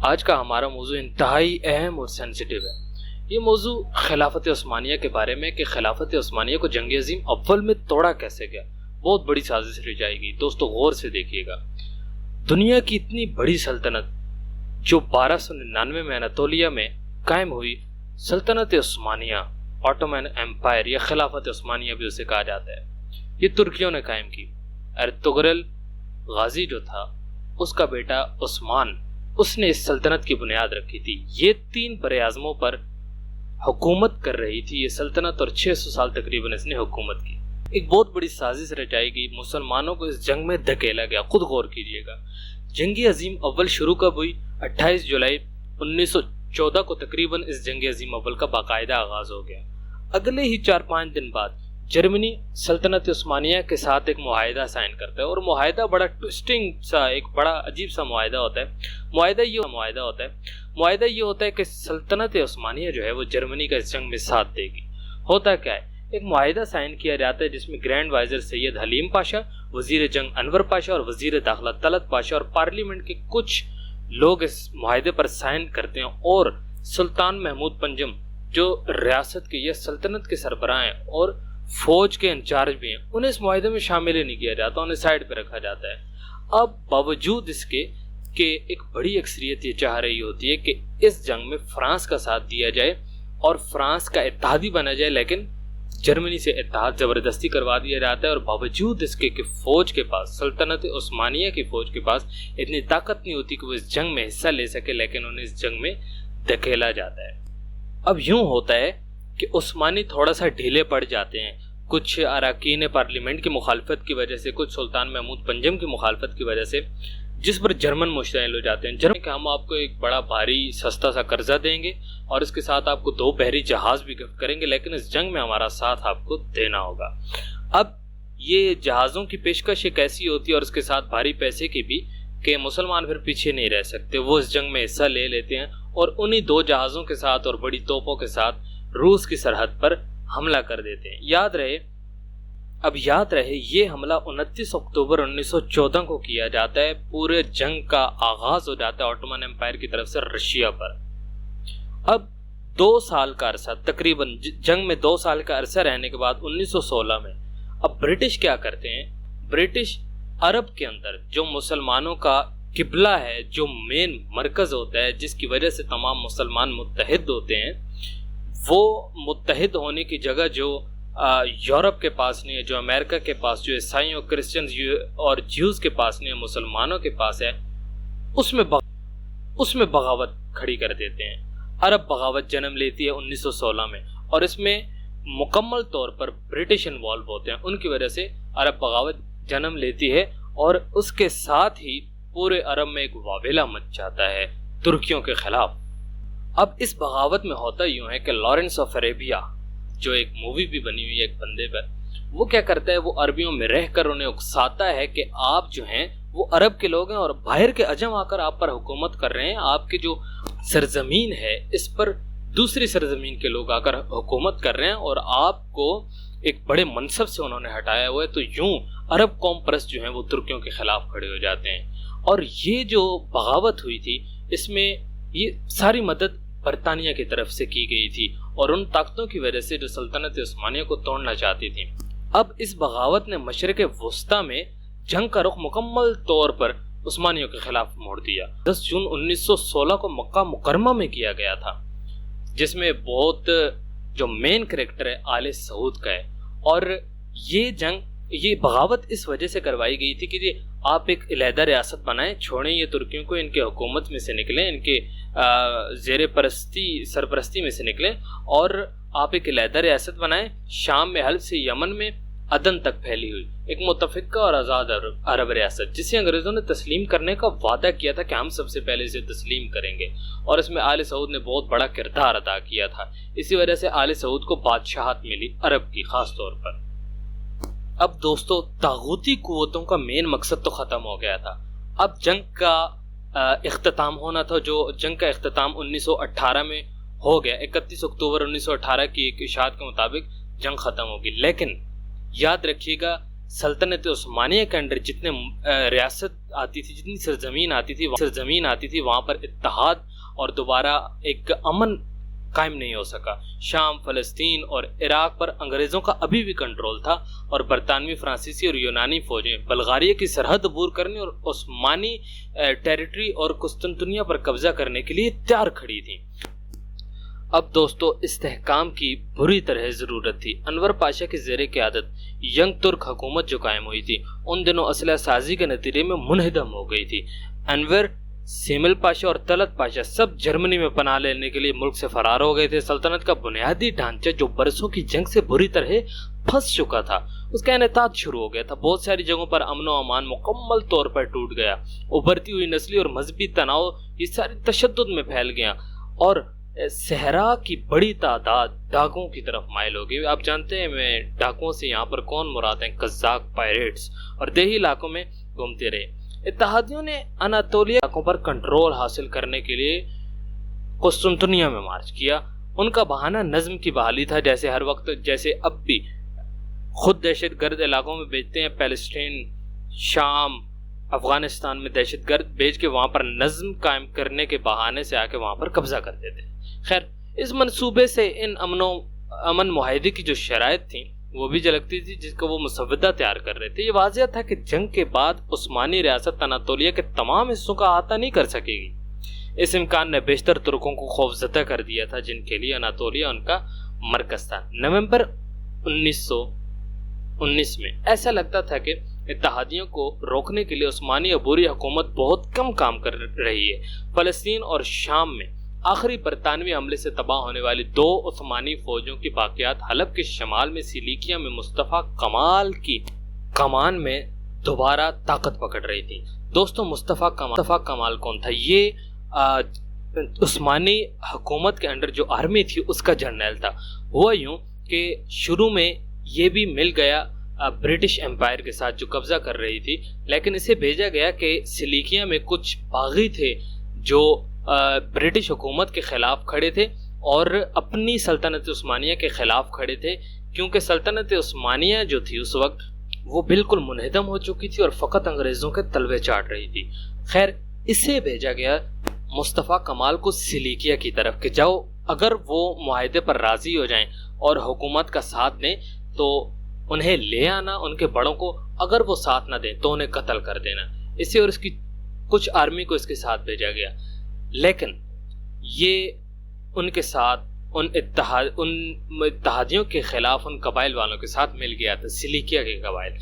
آج کا ہمارا موضوع انتہائی اہم اور سینسٹیو ہے۔ یہ موضوع خلافت عثمانیہ کے بارے میں کہ خلافت عثمانیہ کو جنگ عظیم اول میں توڑا کیسے گیا، بہت بڑی سازش رچائی گئی۔ دوستو غور سے دیکھیے گا، دنیا کی اتنی بڑی سلطنت جو 1299 میں اناطولیہ میں قائم ہوئی، سلطنت عثمانیہ، آٹومن ایمپائر یا خلافت عثمانیہ بھی اسے کہا جاتا ہے، یہ ترکیوں نے قائم کی۔ ارطغرل غازی جو تھا، اس کا بیٹا عثمان، اس نے اس سلطنت کی بنیاد رکھی تھی۔ یہ 3 براعظموں پر حکومت کر رہی تھی یہ سلطنت، اور 600 سال تقریباً اس نے حکومت کی۔ ایک بہت بڑی سازش رچائی گئی، مسلمانوں کو اس جنگ میں دھکیلا گیا۔ خود غور کیجئے گا، جنگ عظیم اول شروع کب ہوئی؟ 28 جولائی 1914 کو تقریباً اس جنگ عظیم اول کا باقاعدہ آغاز ہو گیا۔ اگلے ہی 4-5 دن بعد جرمنی سلطنت عثمانیہ کے ساتھ ایک معاہدہ سائن کرتا ہے، اور معاہدہ بڑا ٹوسٹنگ سا، ایک بڑا عجیب سا معاہدہ ہوتا ہے۔ معاہدہ یہ ہوتا ہے کہ سلطنت عثمانیہ جو ہے وہ جرمنی کا اس جنگ میں ساتھ دے گی۔ ہوتا کیا ہے، ایک معاہدہ سائن کیا جاتا ہے جس میں گرینڈ وائزر سید حلیم پاشا، وزیر جنگ انور پاشا اور وزیر داخلہ طلعت پاشا اور پارلیمنٹ کے کچھ لوگ اس معاہدے پر سائن کرتے ہیں، اور سلطان محمود پنجم جو ریاست کے یا سلطنت کے سربراہ ہیں اور فوج کے انچارج بھی ہیں، انہیں اس معاہدے میں شامل ہی نہیں کیا جاتا، انہیں سائڈ پہ رکھا جاتا ہے۔ اب باوجود اس کے کہ ایک بڑی اکثریت یہ چاہ رہی ہوتی ہے کہ اس جنگ میں فرانس کا ساتھ دیا جائے اور فرانس کا اتحادی بنا جائے، لیکن جرمنی سے اتحاد زبردستی کروا دیا جاتا ہے، اور باوجود اس کے کہ فوج کے پاس، سلطنت عثمانیہ کی فوج کے پاس اتنی طاقت نہیں ہوتی کہ وہ اس جنگ میں حصہ لے سکے، لیکن انہیں اس جنگ میں دھکیلا جاتا ہے۔ اب یوں ہوتا ہے کہ عثمانی تھوڑا سا ڈھیلے پڑ جاتے ہیں، کچھ اراکین پارلیمنٹ کی مخالفت کی وجہ سے، کچھ سلطان محمود پنجم کی مخالفت کی وجہ سے، جس پر جرمن مشتعل ہو جاتے ہیں۔ جرمن کہ ہم آپ کو ایک بڑا بھاری سستا سا قرضہ دیں گے اور اس کے ساتھ آپ کو 2 بحری جہاز بھی گفٹ کریں گے، لیکن اس جنگ میں ہمارا ساتھ آپ کو دینا ہوگا۔ اب یہ جہازوں کی پیشکش ایک ایسی ہوتی ہے اور اس کے ساتھ بھاری پیسے کی بھی کہ مسلمان پھر پیچھے نہیں رہ سکتے، وہ اس جنگ میں حصہ لے لیتے ہیں اور انہی 2 جہازوں کے ساتھ اور بڑی توپوں کے ساتھ روس کی سرحد پر حملہ کر دیتے ہیں۔ یاد رہے یہ حملہ 29 اکتوبر 1914 کو کیا جاتا ہے۔ پورے جنگ کا آغاز ہو جاتا ہے آٹومن ایمپائر کی طرف سے رشیا پر۔ اب 2 سال کا عرصہ، تقریباً جنگ میں 2 سال کا عرصہ رہنے کے بعد 1916 میں اب برٹش کیا کرتے ہیں، برٹش عرب کے اندر جو مسلمانوں کا قبلہ ہے، جو مین مرکز ہوتا ہے جس کی وجہ سے تمام مسلمان متحد ہوتے ہیں، وہ متحد ہونے کی جگہ جو یورپ کے پاس نہیں ہے، جو امریکہ کے پاس، جو عیسائیوں، کرسچنز اور جیوز کے پاس نہیں ہے، مسلمانوں کے پاس ہے، اس میں بغاوت کھڑی کر دیتے ہیں۔ عرب بغاوت جنم لیتی ہے 1916 میں، اور اس میں مکمل طور پر برٹش انوالو ہوتے ہیں، ان کی وجہ سے عرب بغاوت جنم لیتی ہے، اور اس کے ساتھ ہی پورے عرب میں ایک واویلا مچ جاتا ہے ترکیوں کے خلاف۔ اب اس بغاوت میں ہوتا یوں ہے کہ لارنس آف عربیہ، جو ایک مووی بھی بنی ہوئی ہے ایک بندے پر، وہ کیا کرتا ہے، وہ عربیوں میں رہ کر انہیں اکساتا ہے کہ آپ جو ہیں وہ عرب کے لوگ ہیں اور باہر کے عجم آ کر آپ پر حکومت کر رہے ہیں، آپ کی جو سرزمین ہے اس پر دوسری سرزمین کے لوگ آ کر حکومت کر رہے ہیں، اور آپ کو ایک بڑے منصب سے انہوں نے ہٹایا ہوا ہے۔ تو یوں عرب قوم پرست جو ہیں وہ ترکیوں کے خلاف کھڑے ہو جاتے ہیں، اور یہ جو بغاوت ہوئی تھی اس میں یہ ساری مدد برطانیہ کی طرف سے کی گئی تھی، اور ان طاقتوں کی وجہ سے جو سلطنت عثمانیہ کو توڑنا چاہتی تھی۔ اب اس بغاوت نے مشرق وسطیٰ میں جنگ کا رخ مکمل طور پر عثمانیوں کے خلاف موڑ دیا۔ 10 جون 1916 کو مکہ مکرمہ میں کیا گیا تھا، جس میں بہت جو مین کریکٹر ہے آل سعود کا ہے، اور یہ بغاوت اس وجہ سے کروائی گئی تھی کہ آپ ایک علیحدہ ریاست بنائیں، چھوڑیں یہ ترکیوں کو، ان کے حکومت میں سے نکلیں، ان کے زیر سرپرستی میں سے نکلیں، اور آپ ایک علیحدہ ریاست بنائیں، شام میں، حلب سے یمن میں، عدن تک پھیلی ہوئی ایک متفقہ اور آزاد عرب ریاست، جسے انگریزوں نے تسلیم کرنے کا وعدہ کیا تھا کہ ہم سب سے پہلے اسے تسلیم کریں گے، اور اس میں آل سعود نے بہت بڑا کردار ادا کیا تھا۔ اسی وجہ سے آل سعود کو بادشاہت ملی عرب کی خاص طور پر۔ اب دوستو طاغوتی قوتوں کا مین مقصد تو ختم ہو گیا تھا، اب جنگ کا اختتام ہونا تھا، جو جنگ کا اختتام 1918 میں ہو گیا۔ 31 اکتوبر 1918 کی ایک اشاعت کے مطابق جنگ ختم ہوگی، لیکن یاد رکھیے گا سلطنت عثمانیہ کے انڈر جتنے ریاست آتی تھی، جتنی سرزمین آتی تھی وہاں پر اتحاد اور دوبارہ ایک امن قائم نہیں ہو سکا۔ شام، فلسطین اور عراق پر انگریزوں کا ابھی بھی کنٹرول تھا اور برطانوی، فرانسیسی اور یونانی فوجیں بلغاریہ کی سرحد عبور کرنے اور عثمانی ٹیریٹری اور قسطنطنیہ پر قبضہ کرنے کے لیے تیار کھڑی تھیں۔ اب دوستو استحکام کی بری طرح ضرورت تھی۔ انور پاشا کی زیر قیادت ینگ ترک حکومت جو قائم ہوئی تھی ان دنوں اسلحہ سازی کے نتیجے میں منہدم ہو گئی تھی۔ انور، سیمل پاشا اور طلعت پاشا سب جرمنی میں پناہ لینے کے لیے ملک سے فرار ہو گئے تھے۔ سلطنت کا بنیادی ڈھانچہ جو برسوں کی جنگ سے بری طرح پھنس چکا تھا اس کا انعطاف شروع ہو گیا تھا۔ بہت ساری جگہوں پر امن و امان مکمل طور پر ٹوٹ گیا۔ ابھرتی ہوئی نسلی اور مذہبی تناؤ یہ ساری تشدد میں پھیل گیا اور صحرا کی بڑی تعداد ڈاکوؤں کی طرف مائل ہو گئی۔ آپ جانتے ہیں میں ڈاکوؤں سے یہاں پر کون مراد ہیں؟ قزاق، پائریٹس، اور دیہی علاقوں میں گھومتے رہے۔ اتحادیوں نے اناطولیہ علاقوں پر کنٹرول حاصل کرنے کے لیے قسطنطنیہ میں مارچ کیا۔ ان کا بہانہ نظم کی بحالی تھا، جیسے ہر وقت جیسے اب بھی خود دہشت گرد علاقوں میں بھیجتے ہیں، پیلسٹین، شام، افغانستان میں دہشت گرد بھیج کے وہاں پر نظم قائم کرنے کے بہانے سے آ کے وہاں پر قبضہ کرتے تھے۔ خیر، اس منصوبے سے ان امن معاہدے کی جو شرائط تھیں وہ بھی جھلکتی تھی جس کو وہ مسودہ تیار کر رہے تھے۔ یہ واضح تھا کہ جنگ کے بعد عثمانی ریاست اناطولیہ کے تمام حصوں کا احاطہ نہیں کر سکے گی۔ اس امکان نے بیشتر ترکوں کو خوفزدہ کر دیا تھا جن کے لیے اناطولیہ ان کا مرکز تھا۔ نومبر 1919 میں ایسا لگتا تھا کہ اتحادیوں کو روکنے کے لیے عثمانی عبوری حکومت بہت کم کام کر رہی ہے۔ فلسطین اور شام میں آخری برطانوی حملے سے تباہ ہونے والی 2 عثمانی فوجوں کی باقیات حلب کے شمال میں سیلیکیا میں مصطفیٰ کمال کی کمان میں دوبارہ طاقت پکڑ رہی تھی۔ دوستوں مصطفیٰ کمال کون تھا؟ یہ عثمانی حکومت کے انڈر جو آرمی تھی اس کا جنرل تھا۔ ہوا یوں کہ شروع میں یہ بھی مل گیا برٹش امپائر کے ساتھ جو قبضہ کر رہی تھی، لیکن اسے بھیجا گیا کہ سیلیکیا میں کچھ باغی تھے جو برٹش حکومت کے خلاف کھڑے تھے اور اپنی سلطنت عثمانیہ کے خلاف کھڑے تھے، کیونکہ سلطنت عثمانیہ جو تھی اس وقت وہ بالکل منہدم ہو چکی تھی اور فقط انگریزوں کے تلوے چاٹ رہی تھی۔ خیر، اسے بھیجا گیا مصطفیٰ کمال کو سیلیکیا کی طرف کہ جاؤ، اگر وہ معاہدے پر راضی ہو جائیں اور حکومت کا ساتھ دیں تو انہیں لے آنا، ان کے بڑوں کو، اگر وہ ساتھ نہ دیں تو انہیں قتل کر دینا۔ اسے اور اس کی کچھ آرمی کو اس کے ساتھ بھیجا گیا، لیکن یہ ان کے ساتھ ان اتحادیوں کے خلاف ان قبائل والوں کے ساتھ مل گیا تھا، سیلیکیا کے قبائل۔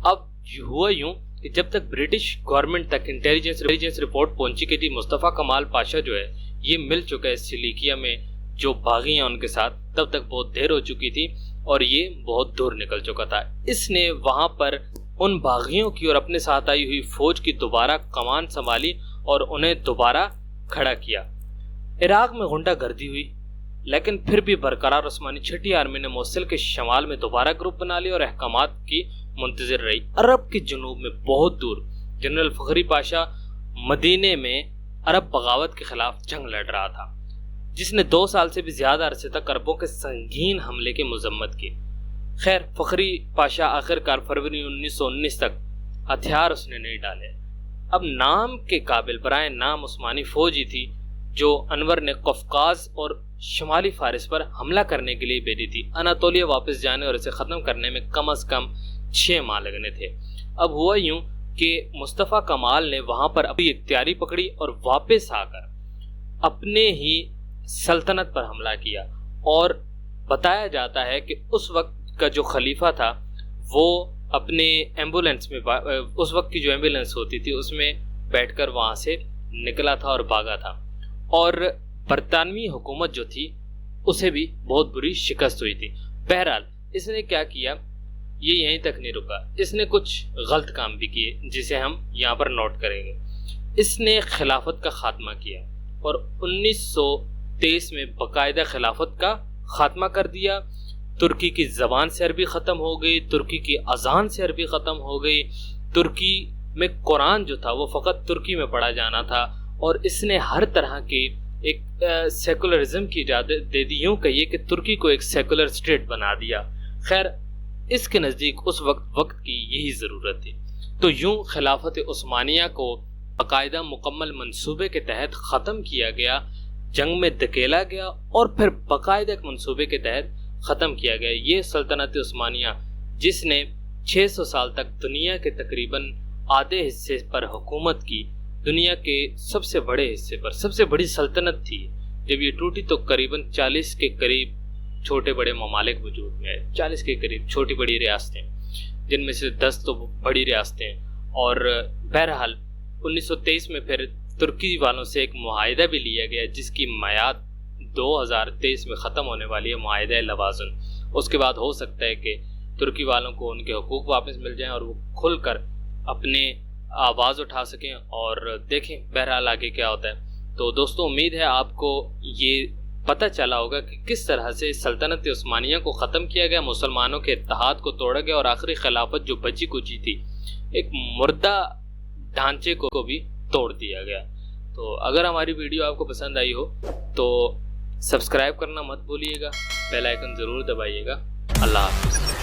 اب ہوا یوں کہ جب تک برٹش گورنمنٹ تک انٹیلیجنس رپورٹ پہنچی کہ مصطفیٰ کمال پاشا جو ہے یہ مل چکا ہے سیلیکیا میں جو باغی ہیں ان کے ساتھ، تب تک بہت دیر ہو چکی تھی اور یہ بہت دور نکل چکا تھا۔ اس نے وہاں پر ان باغیوں کی اور اپنے ساتھ آئی ہوئی فوج کی دوبارہ کمان سنبھالی اور انہیں دوبارہ کھڑا کیا۔ عراق میں غنڈہ گردی ہوئی، لیکن پھر بھی برقرار عثمانی چھٹی آرمی نے موصل کے شمال میں دوبارہ گروپ بنا لیا اور احکامات کی منتظر رہی۔ عرب کے جنوب میں بہت دور جنرل فخری پاشا مدینے میں عرب بغاوت کے خلاف جنگ لڑ رہا تھا، جس نے 2 سال سے بھی زیادہ عرصے تک عربوں کے سنگین حملے کی مذمت کی۔ خیر، فخری پاشا آخرکار فروری 1919 تک ہتھیار اس نے نہیں ڈالے۔ اب نام کے قابل برائے نام عثمانی فوج ہی تھی جو انور نے قفقاز اور شمالی فارس پر حملہ کرنے کے لیے بھیجی تھی۔ اناطولیہ واپس جانے اور اسے ختم کرنے میں کم از کم 6 ماہ لگنے تھے۔ اب ہوا یوں کہ مصطفیٰ کمال نے وہاں پر اپنی اختیاری پکڑی اور واپس آ کر اپنے ہی سلطنت پر حملہ کیا، اور بتایا جاتا ہے کہ اس وقت کا جو خلیفہ تھا وہ اپنے ایمبولینس میں اس وقت کی جو ایمبولینس ہوتی تھی اس میں بیٹھ کر وہاں سے نکلا تھا اور بھاگا تھا، اور برطانوی حکومت جو تھی اسے بھی بہت بری شکست ہوئی تھی۔ بہرحال اس نے کیا کیا، یہ یہیں تک نہیں رکا، اس نے کچھ غلط کام بھی کیے جسے ہم یہاں پر نوٹ کریں گے۔ اس نے خلافت کا خاتمہ کیا اور 1923 میں باقاعدہ خلافت کا خاتمہ کر دیا۔ ترکی کی زبان سے عربی ختم ہو گئی، ترکی کی اذان سے عربی ختم ہو گئی، ترکی میں قرآن جو تھا وہ فقط ترکی میں پڑھا جانا تھا، اور اس نے ہر طرح کی ایک سیکولرزم کی اجازت دے دی، یوں کہیے کہ ترکی کو ایک سیکولر اسٹیٹ بنا دیا۔ خیر، اس کے نزدیک اس وقت کی یہی ضرورت تھی۔ تو یوں خلافت عثمانیہ کو باقاعدہ مکمل منصوبے کے تحت ختم کیا گیا، جنگ میں دھکیلا گیا اور پھر باقاعدہ ایک منصوبے کے تحت ختم کیا گیا۔ یہ سلطنت عثمانیہ جس نے 600 سال تک دنیا کے تقریباً آدھے حصے پر حکومت کی، دنیا کے سب سے بڑے حصے پر، سب سے بڑی سلطنت تھی۔ جب یہ ٹوٹی تو قریباً 40 کے قریب چھوٹے بڑے ممالک وجود میں آئے، 40 کے قریب چھوٹی بڑی ریاستیں، جن میں سے 10 تو بڑی ریاستیں۔ اور بہرحال 1923 میں پھر ترکی والوں سے ایک معاہدہ بھی لیا گیا جس کی میعاد 2023 میں ختم ہونے والی ہے، معاہدہ لوازن۔ اس کے بعد ہو سکتا ہے کہ ترکی والوں کو ان کے حقوق واپس مل جائیں اور وہ کھل کر اپنے آواز اٹھا سکیں، اور دیکھیں بہرحال آگے کیا ہوتا ہے۔ تو دوستوں، امید ہے آپ کو یہ پتہ چلا ہوگا کہ کس طرح سے سلطنت عثمانیہ کو ختم کیا گیا، مسلمانوں کے اتحاد کو توڑا گیا، اور آخری خلافت جو بچی کچی تھی، ایک مردہ ڈھانچے کو بھی توڑ دیا گیا۔ تو اگر ہماری ویڈیو آپ کو پسند آئی ہو تو سبسکرائب کرنا مت بھولیے گا، بیل آئیکن ضرور دبائیے گا۔ اللہ حافظ۔